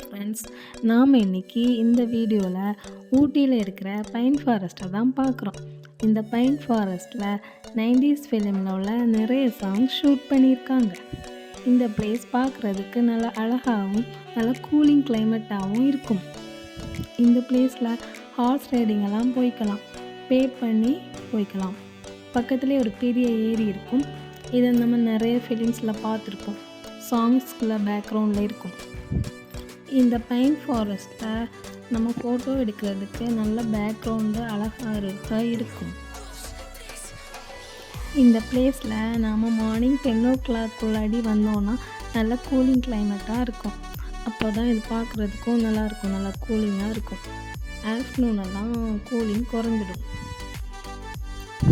Friends, நாம் இன்னைக்கு இந்த வீடியோவில் ஊட்டியில் இருக்கிற பைன் ஃபாரஸ்ட்டை தான் பார்க்குறோம். இந்த பைன் ஃபாரஸ்ட்டில் 90s ஃபிலிமில் உள்ள நிறைய சாங்ஸ் ஷூட் பண்ணியிருக்காங்க. இந்த பிளேஸ் பார்க்குறதுக்கு நல்லா அழகாகவும் நல்ல கூலிங் கிளைமேட்டாகவும் இருக்கும். இந்த பிளேஸில் ஹார்ஸ் ரைடிங் எல்லாம் போய்க்கலாம், பே பண்ணி போய்க்கலாம். பக்கத்துலேயே ஒரு பெரிய ஏரி இருக்கும். இதை நம்ம நிறைய ஃபிலிம்ஸில் பார்த்துருப்போம். சாங்ஸ்குள்ள பேக்ரவுண்டில் இருக்கும். இந்த பைன் ஃபாரஸ்ட்டில் நம்ம ஃபோட்டோ எடுக்கிறதுக்கு நல்ல பேக்ரவுண்டு அழகாக இருக்கும். இந்த பிளேஸில் நாம் மார்னிங் 10 o'clock வந்தோன்னா நல்ல கூலிங் கிளைமேட்டாக இருக்கும். அப்போ தான் இது பார்க்குறதுக்கும் நல்லாயிருக்கும், நல்லா கூலிங்காக இருக்கும். ஆஃப்டர்நூனெல்லாம் கூலிங் குறைஞ்சிடும்.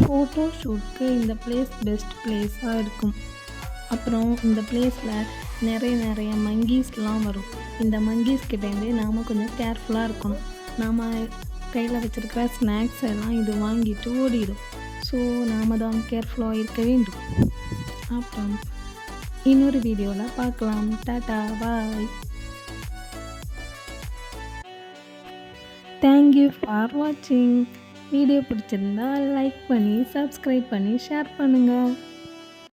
ஃபோட்டோ ஷூட்க்கு இந்த பிளேஸ் பெஸ்ட் பிளேஸாக இருக்கும். அப்புறம் இந்த பிளேஸில் நிறைய மங்கீஸ்லாம் வரும். இந்த மங்கீஸ்கிட்டேருந்தே நாம் கொஞ்சம் கேர்ஃபுல்லாக இருக்கணும். நாம் கையில் வச்சுருக்கிற ஸ்நாக்ஸ் எல்லாம் இது வாங்கிட்டு ஓடிடும். ஸோ நாம் தான் கேர்ஃபுல்லாக இருக்க வேண்டும். அப்புறம் இன்னொரு வீடியோவில் பார்க்கலாம். Tata, bye. தேங்க்யூ ஃபார் வாட்சிங். வீடியோ பிடிச்சிருந்தா லைக் பண்ணி, சப்ஸ்கிரைப் பண்ணி, ஷேர் பண்ணுங்கள்.